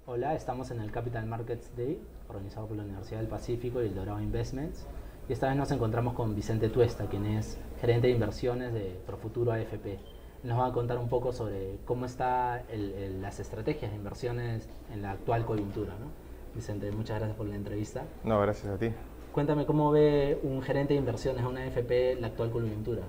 Hola, estamos en el Capital Markets Day, organizado por la Universidad del Pacífico y el Dorado Investments. Y esta vez nos encontramos con Vicente Tuesta, quien es gerente de inversiones de Profuturo AFP. Nos va a contar un poco sobre cómo están las estrategias de inversiones en la actual coyuntura, ¿no? Vicente, muchas gracias por la entrevista. No, gracias a ti. Cuéntame cómo ve un gerente de inversiones de una AFP la actual coyuntura.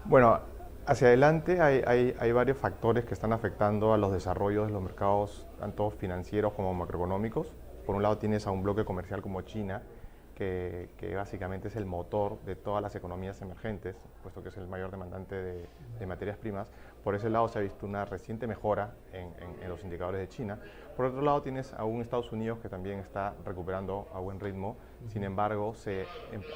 Bueno, hacia adelante hay varios factores que están afectando a los desarrollos de los mercados, tanto financieros como macroeconómicos. Por un lado tienes a un bloque comercial como China, que básicamente es el motor de todas las economías emergentes, puesto que es el mayor demandante de materias primas. Por ese lado se ha visto una reciente mejora en los indicadores de China. Por otro lado tienes a un Estados Unidos que también está recuperando a buen ritmo. Sin embargo,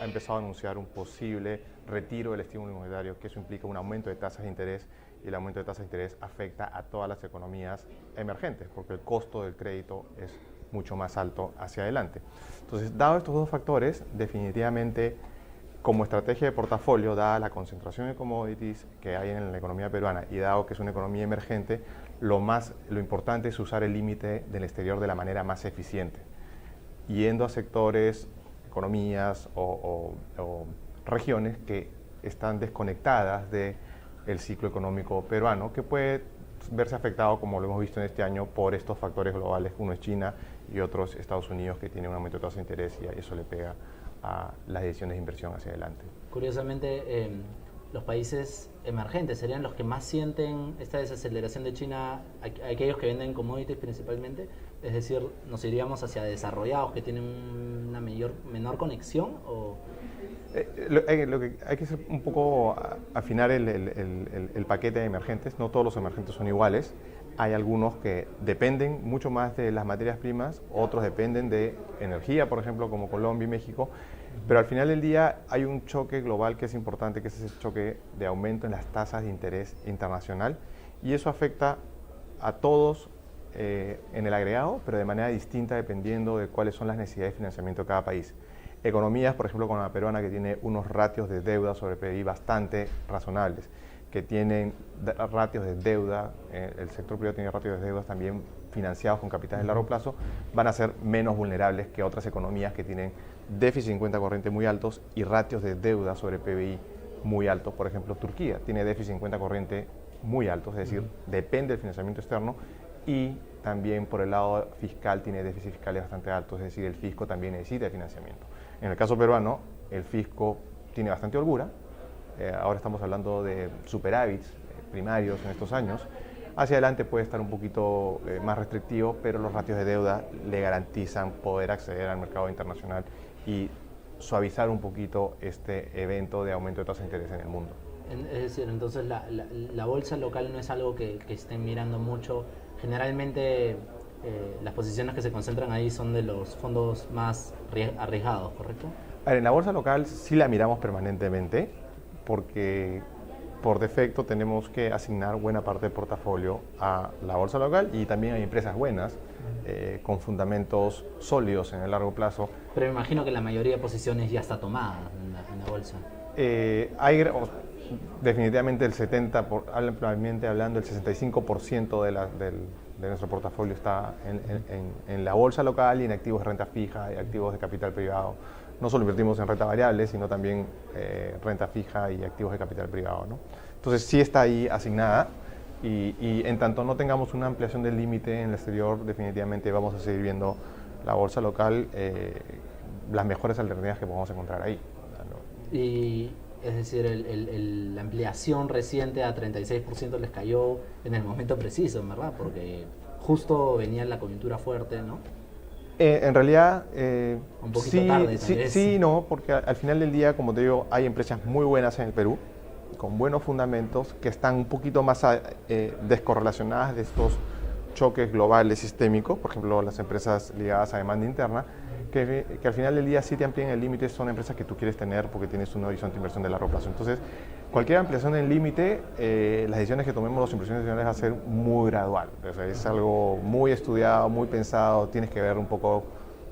ha empezado a anunciar un posible retiro del estímulo monetario, que eso implica un aumento de tasas de interés, y el aumento de tasas de interés afecta a todas las economías emergentes, porque el costo del crédito es mucho más alto hacia adelante. Entonces, dado estos dos factores, definitivamente como estrategia de portafolio, dada la concentración de commodities que hay en la economía peruana y dado que es una economía emergente, lo importante es usar el límite del exterior de la manera más eficiente, yendo a sectores, economías o regiones que están desconectadas del ciclo económico peruano, que puede verse afectado, como lo hemos visto en este año, por estos factores globales. Uno es China y otro es Estados Unidos, que tiene un aumento de tasa de interés, y eso le pega a las decisiones de inversión hacia adelante. Curiosamente, los países emergentes serían los que más sienten esta desaceleración de China, aquellos que venden commodities principalmente, es decir, nos iríamos hacia desarrollados que tienen una menor conexión o... Lo que hay que hacer un poco afinar el paquete de emergentes. No todos los emergentes son iguales. Hay algunos que dependen mucho más de las materias primas, otros dependen de energía, por ejemplo, como Colombia y México. Pero al final del día hay un choque global que es importante, que es ese choque de aumento en las tasas de interés internacional, y eso afecta a todos en el agregado, pero de manera distinta dependiendo de cuáles son las necesidades de financiamiento de cada país. Economías, por ejemplo, como la peruana, que tiene unos ratios de deuda sobre PIB bastante razonables, que tienen ratios de deuda, el sector privado tiene ratios de deuda también financiados con capitales de largo plazo, van a ser menos vulnerables que otras economías que tienen déficit en cuenta corriente muy altos y ratios de deuda sobre PBI muy altos. Por ejemplo, Turquía tiene déficit en cuenta corriente muy altos, es decir, depende del financiamiento externo, y también por el lado fiscal tiene déficit fiscales bastante altos, es decir, el fisco también necesita financiamiento. En el caso peruano, el fisco tiene bastante holgura. Ahora estamos hablando de superávits primarios en estos años. Hacia adelante puede estar un poquito más restrictivo, pero los ratios de deuda le garantizan poder acceder al mercado internacional y suavizar un poquito este evento de aumento de tasa de interés en el mundo. Es decir, entonces la bolsa local no es algo que estén mirando mucho. Generalmente las posiciones que se concentran ahí son de los fondos más arriesgados, ¿correcto? A ver, en la bolsa local sí la miramos permanentemente, porque por defecto tenemos que asignar buena parte del portafolio a la bolsa local, y también hay empresas buenas con fundamentos sólidos en el largo plazo. Pero me imagino que la mayoría de posiciones ya está tomada en la bolsa. Definitivamente el 70, ampliamente hablando, el 65% de nuestro portafolio está en la bolsa local y en activos de renta fija y activos de capital privado. No solo invertimos en renta variable, sino también renta fija y activos de capital privado, ¿no? Entonces sí está ahí asignada, y en tanto no tengamos una ampliación del límite en el exterior, definitivamente vamos a seguir viendo la bolsa local, las mejores alternativas que podamos encontrar ahí, ¿no? Y es decir, la ampliación reciente a 36% les cayó en el momento preciso, ¿verdad? Porque justo venía la coyuntura fuerte, ¿no? En realidad, Un poquito tarde, tal vez. sí, no, porque al final del día, como te digo, hay empresas muy buenas en el Perú, con buenos fundamentos, que están un poquito más descorrelacionadas de estos choques globales sistémicos. Por ejemplo, las empresas ligadas a demanda interna, que al final del día sí te amplían el límite, son empresas que tú quieres tener porque tienes un horizonte de inversión de largo plazo. Entonces, cualquier ampliación del límite, las decisiones que tomemos los inversiones nacionales va a ser muy gradual. O sea, es algo muy estudiado, muy pensado. Tienes que ver un poco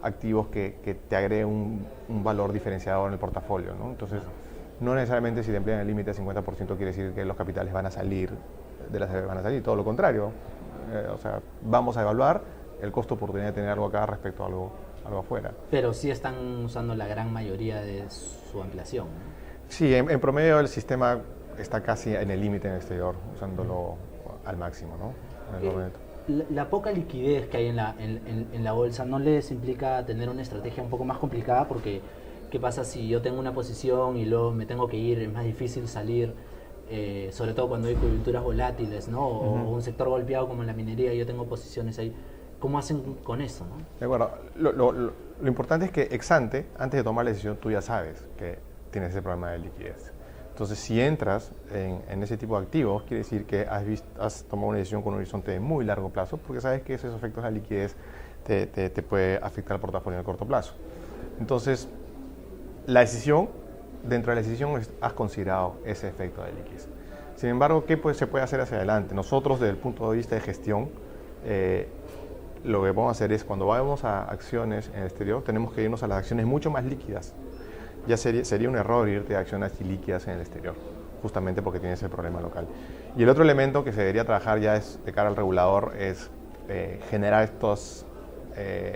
activos que te agreguen un valor diferenciador en el portafolio, ¿no? Entonces, no necesariamente si te amplían el límite al 50% quiere decir que los capitales van a salir de las van a salir, todo lo contrario. O sea, vamos a evaluar el costo de oportunidad de tener algo acá respecto a algo afuera. Pero sí están usando la gran mayoría de su ampliación, ¿no? Sí, en promedio el sistema está casi en el límite en el exterior, usándolo al máximo, ¿no? La poca liquidez que hay en la bolsa no les implica tener una estrategia un poco más complicada, porque ¿qué pasa si yo tengo una posición y luego me tengo que ir? Es más difícil salir, sobre todo cuando hay coyunturas volátiles, ¿no? O un sector golpeado como la minería, yo tengo posiciones ahí. ¿Cómo hacen con eso, no? De acuerdo. Lo importante es que ex ante, antes de tomar la decisión, tú ya sabes que tienes ese problema de liquidez. Entonces, si entras en ese tipo de activos, quiere decir que has tomado una decisión con un horizonte de muy largo plazo, porque sabes que esos efectos de la liquidez te puede afectar el portafolio en el corto plazo. Entonces, dentro de la decisión has considerado ese efecto de liquidez. Sin embargo, ¿qué se puede hacer hacia adelante? Nosotros, desde el punto de vista de gestión, lo que podemos hacer es, cuando vamos a acciones en el exterior, tenemos que irnos a las acciones mucho más líquidas. Ya sería un error irte a acciones líquidas en el exterior, justamente porque tienes el problema local. Y el otro elemento que se debería trabajar ya es, de cara al regulador, es generar estos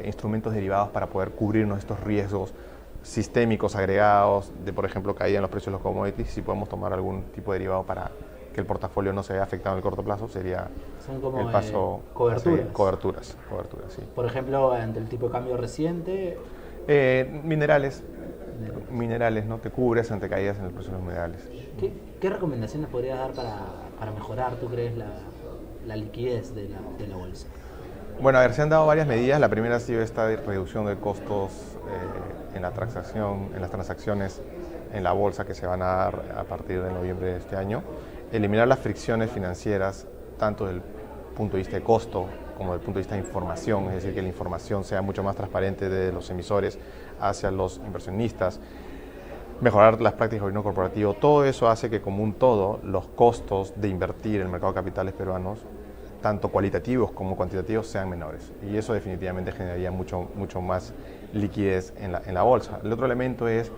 instrumentos derivados para poder cubrirnos estos riesgos sistémicos agregados de, por ejemplo, caída en los precios de los commodities. Si podemos tomar algún tipo de derivado para que el portafolio no se vea afectado en el corto plazo, sería Son como el paso. coberturas. Coberturas, sí. Por ejemplo, ante el tipo de cambio reciente. Minerales, ¿no? Te cubres ante caídas en el precio de los minerales. ¿Qué recomendaciones podrías dar para mejorar, tú crees, la liquidez de la bolsa? Bueno, a ver, se han dado varias medidas. La primera ha sido esta de reducción de costos en las transacciones en la bolsa, que se van a dar a partir de noviembre de este año. Eliminar las fricciones financieras, tanto desde el punto de vista de costo como desde el punto de vista de información, es decir, que la información sea mucho más transparente de los emisores hacia los inversionistas. Mejorar las prácticas de gobierno corporativo. Todo eso hace que, como un todo, los costos de invertir en el mercado de capitales peruanos, tanto cualitativos como cuantitativos, sean menores. Y eso definitivamente generaría mucho más liquidez en la bolsa. El otro elemento es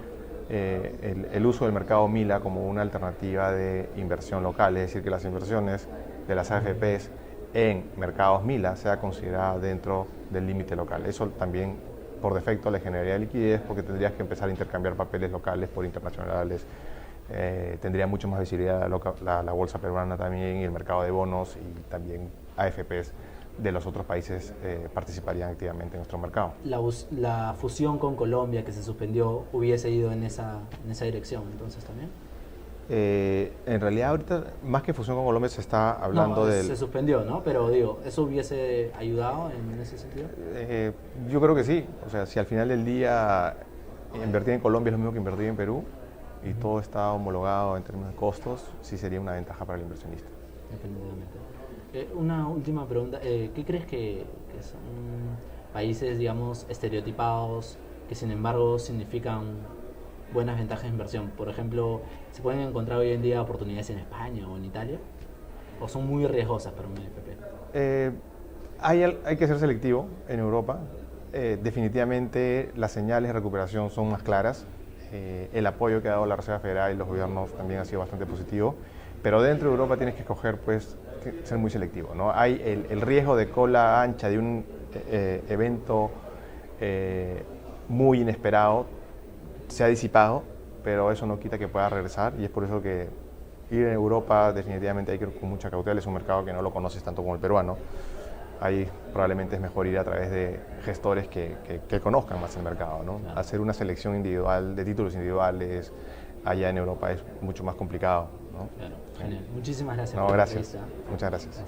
el uso del mercado MILA como una alternativa de inversión local, es decir, que las inversiones de las AFPs en mercados MILA sea considerada dentro del límite local. Eso también, por defecto, le generaría liquidez, porque tendrías que empezar a intercambiar papeles locales por internacionales. Tendría mucho más visibilidad la bolsa peruana también, y el mercado de bonos, y también AFPs de los otros países participarían activamente en nuestro mercado. La fusión con Colombia que se suspendió hubiese ido en esa dirección, entonces también. En realidad, ahorita, más que fusión con Colombia, se está hablando de... Se suspendió, ¿no? Pero digo, ¿eso hubiese ayudado en ese sentido? Yo creo que sí. O sea, si al final del día invertir en Colombia es lo mismo que invertir en Perú, y todo está homologado en términos de costos, sí sería una ventaja para el inversionista. Definitivamente. Una última pregunta. ¿Qué crees que son países, digamos, estereotipados, que sin embargo significan buenas ventajas de inversión? Por ejemplo, ¿se pueden encontrar hoy en día oportunidades en España o en Italia? ¿O son muy riesgosas para un IPP? Hay que ser selectivo en Europa. Definitivamente las señales de recuperación son más claras. El apoyo que ha dado la Reserva Federal y los gobiernos también ha sido bastante positivo. Pero dentro de Europa tienes que escoger, pues, ser muy selectivo, ¿no? Hay el riesgo de cola ancha de un evento muy inesperado se ha disipado, pero eso no quita que pueda regresar, y es por eso que ir a Europa definitivamente hay que ir con mucha cautela. Es un mercado que no lo conoces tanto como el peruano. Ahí probablemente es mejor ir a través de gestores que conozcan más el mercado, ¿no? Claro. Hacer una selección individual de títulos individuales allá en Europa es mucho más complicado, ¿no? Claro, genial. Muchísimas gracias. No, gracias. Muchas gracias.